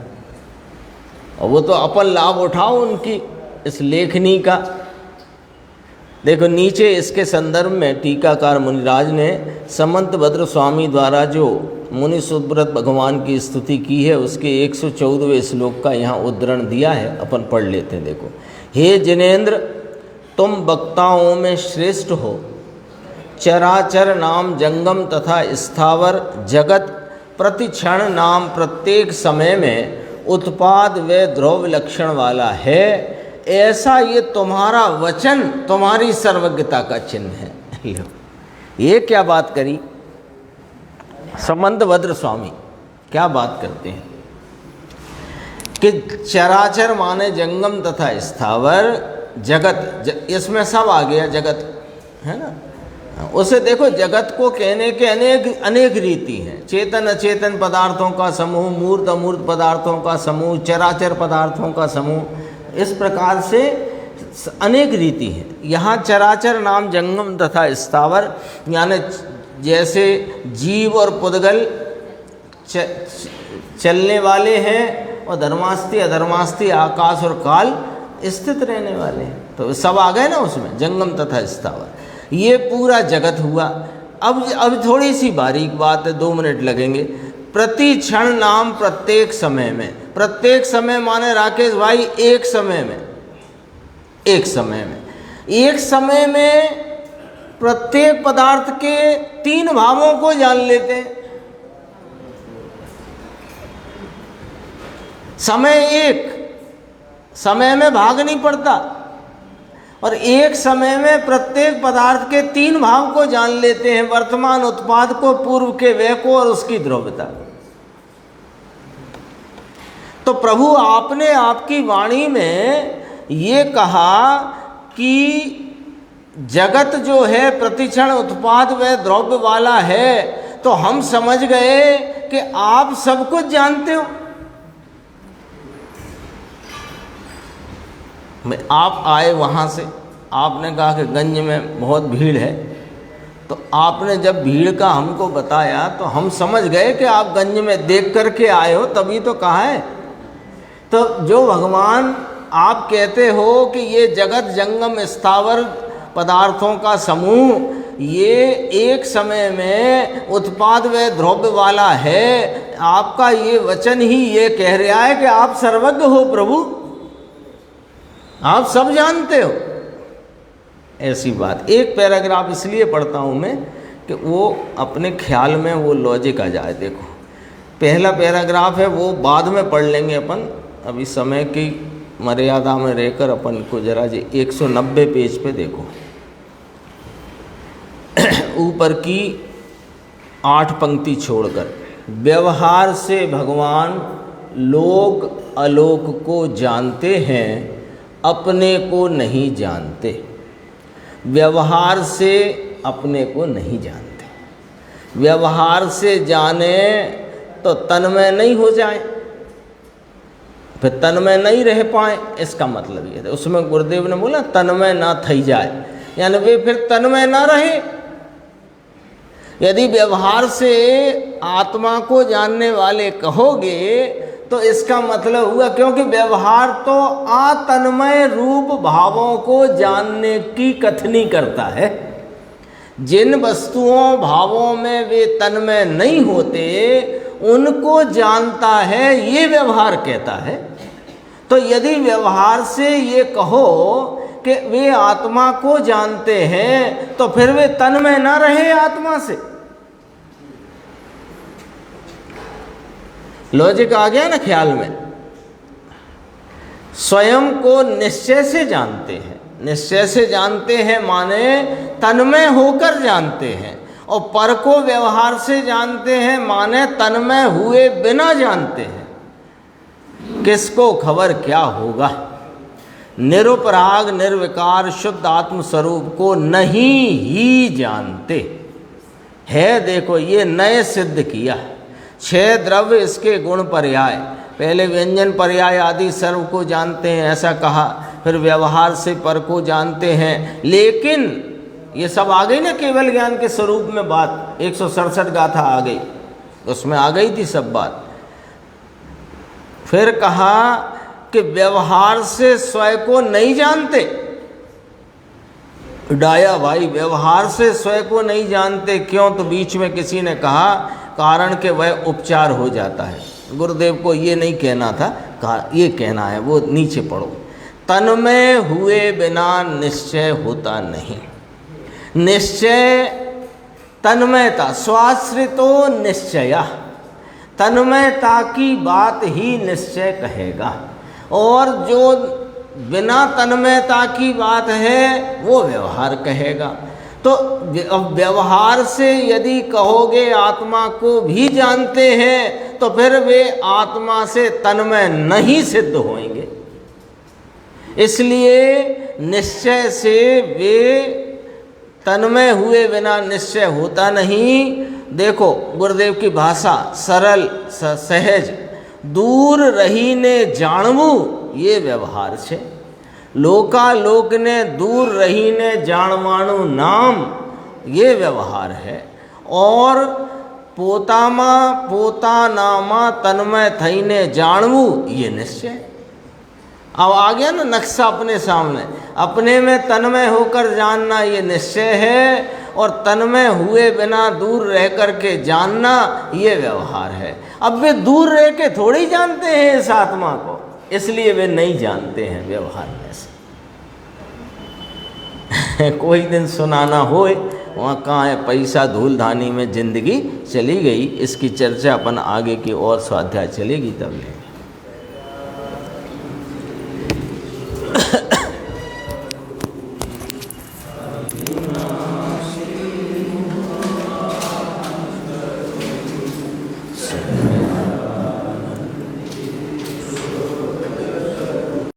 और वो तो अपन लाभ उठाओ उनकी इस लेखनी का। देखो नीचे इसके संदर्भ में टीकाकार मुनिराज ने समंत भद्र स्वामी द्वारा जो मुनि सुब्रत भगवान की स्तुति की है उसके 114वें श्लोक का यहाँ उद्धरण दिया है, अपन पढ़ लेते हैं। देखो, हे जिनेन्द्र, तुम वक्ताओं में श्रेष्ठ हो। चराचर नाम जंगम तथा स्थावर जगत प्रतिक्षण नाम प्रत्येक समय में उत्पाद व ध्रुव लक्षण वाला है। ऐसा ये तुम्हारा वचन तुम्हारी सर्वज्ञता का चिन्ह है। ये क्या बात करी समंत भद्र स्वामी, क्या बात करते हैं कि चराचर माने जंगम तथा स्थावर जगत, इसमें सब आ गया जगत, है ना। उसे देखो, जगत को कहने के अनेक रीति हैं। चेतन अचेतन पदार्थों का समूह, मूर्त अमूर्त पदार्थों का समूह, चराचर पदार्थों का समूह, इस प्रकार से अनेक रीति है। यहाँ चराचर नाम जंगम तथा स्थावर, यानी जैसे जीव और पुद्गल चलने वाले हैं और धर्मास्ति अधर्मास्ति आकाश और काल स्थित रहने वाले हैं। तो सब आ गए ना उसमें, जंगम तथा स्थावर। ये पूरा जगत हुआ। अब थोड़ी सी बारीक बात है, 2 मिनट लगेंगे। प्रति क्षण नाम प्रत्येक समय में, प्रत्येक समय माने राकेश भाई एक समय में, एक समय में, एक समय में प्रत्येक पदार्थ के 3 भावों को जान लेते हैं। समय एक, समय में भाग नहीं पड़ता, और एक समय में प्रत्येक पदार्थ के 3 भाव को जान लेते हैं, वर्तमान उत्पाद को, पूर्व के व्यय को और उसकी ध्रुवता। तो प्रभु आपने आपकी वाणी में ये कहा कि जगत जो है प्रतिक्षण उत्पाद व द्रव्य वाला है, तो हम समझ गए कि आप सब कुछ जानते हो। आप आए वहाँ से, आपने कहा कि गंज में बहुत भीड़ है, तो आपने जब भीड़ का हमको बताया तो हम समझ गए कि आप गंज में देख करके आए हो, तभी तो कहा है। तो जो भगवान आप कहते हो कि ये जगत जंगम स्थावर पदार्थों का समूह ये एक समय में उत्पाद व द्रव्य वाला है, आपका ये वचन ही ये कह रहा है कि आप सर्वज्ञ हो प्रभु, आप सब जानते हो। ऐसी बात। एक पैराग्राफ इसलिए पढ़ता हूँ मैं कि वो अपने ख्याल में वो लॉजिक आ जाए। देखो पहला पैराग्राफ है वो बाद में पढ़ लेंगे अपन, अभी समय की मर्यादा में रहकर अपन को जरा जी 190 पेज पे देखो, ऊपर की 8 पंक्ति छोड़कर। व्यवहार से भगवान लोक अलोक को जानते हैं, अपने को नहीं जानते। व्यवहार से अपने को नहीं जानते। व्यवहार से जाने तो तन्मय नहीं हो जाए, फिर तन्मय नहीं रह पाए, इसका मतलब ये है। उसमें गुरुदेव ने बोला तन्मय ना थई जाए, यानी वे फिर तन्मय ना रहे। यदि व्यवहार से आत्मा को जानने वाले कहोगे तो इसका मतलब हुआ, क्योंकि व्यवहार तो अतन्मय रूप भावों को जानने की कथनी करता है। जिन वस्तुओं भावों में वे तन्मय नहीं होते उनको जानता है, ये व्यवहार कहता है। तो यदि व्यवहार से ये कहो कि वे आत्मा को जानते हैं तो फिर वे तन्मय ना रहे आत्मा से। लॉजिक आ गया ना ख्याल में। स्वयं को निश्चय से जानते हैं, निश्चय से जानते हैं माने तन्मय होकर जानते हैं, और पर को व्यवहार से जानते हैं माने तन्मय हुए बिना जानते हैं। किसको खबर क्या होगा। निरुपराग निर्विकार शुद्ध आत्म स्वरूप को नहीं ही जानते है। देखो ये नए सिद्ध किया। 6 द्रव्य इसके गुण पर्याय, पहले व्यंजन पर्याय आदि सर्व को जानते हैं ऐसा कहा, फिर व्यवहार से पर को जानते हैं। लेकिन ये सब आ गई ना केवल ज्ञान के स्वरूप में बात, 167 गाथा आ गई, उसमें आ गई थी सब बात। फिर कहा कि व्यवहार से स्वयं को नहीं जानते। डाया भाई, व्यवहार से स्वयं को नहीं जानते क्यों? तो बीच में किसी ने कहा कारण के वह उपचार हो जाता है। गुरुदेव को ये नहीं कहना था, ये कहना है, वो नीचे पढ़ो। तन्मय हुए बिना निश्चय होता नहीं। निश्चय तन्मयता, स्वाश्रितो निश्चय, तन्मयता की बात ही निश्चय कहेगा, और जो बिना तन्मयता की बात है वो व्यवहार कहेगा। तो व्यवहार से यदि कहोगे आत्मा को भी जानते हैं तो फिर वे आत्मा से तन्मय नहीं सिद्ध होंगे। इसलिए निश्चय से वे तन्मय हुए बिना निश्चय होता नहीं। देखो गुरुदेव की भाषा सरल सहज, दूर रहीने जाणवू ये व्यवहार छे। लोकालोक ने दूर रहीने जाणवाणु नाम ये व्यवहार है। और पोतामा पोतानामा तन्मय थईने जाणवू ये निश्चय। अब आ गया ना नक्शा अपने सामने। अपने में तन्मय होकर जानना ये निश्चय है, और तन्मय हुए बिना दूर रह कर के जानना ये व्यवहार है। अब वे दूर रह के थोड़ी जानते हैं इस आत्मा को, इसलिए वे नहीं जानते हैं व्यवहार में से। कोई दिन सुनाना होए, वहाँ कहाँ है पैसा धूलधानी में जिंदगी चली गई। इसकी चर्चा अपन आगे की और स्वाध्याय चलेगी तब ले।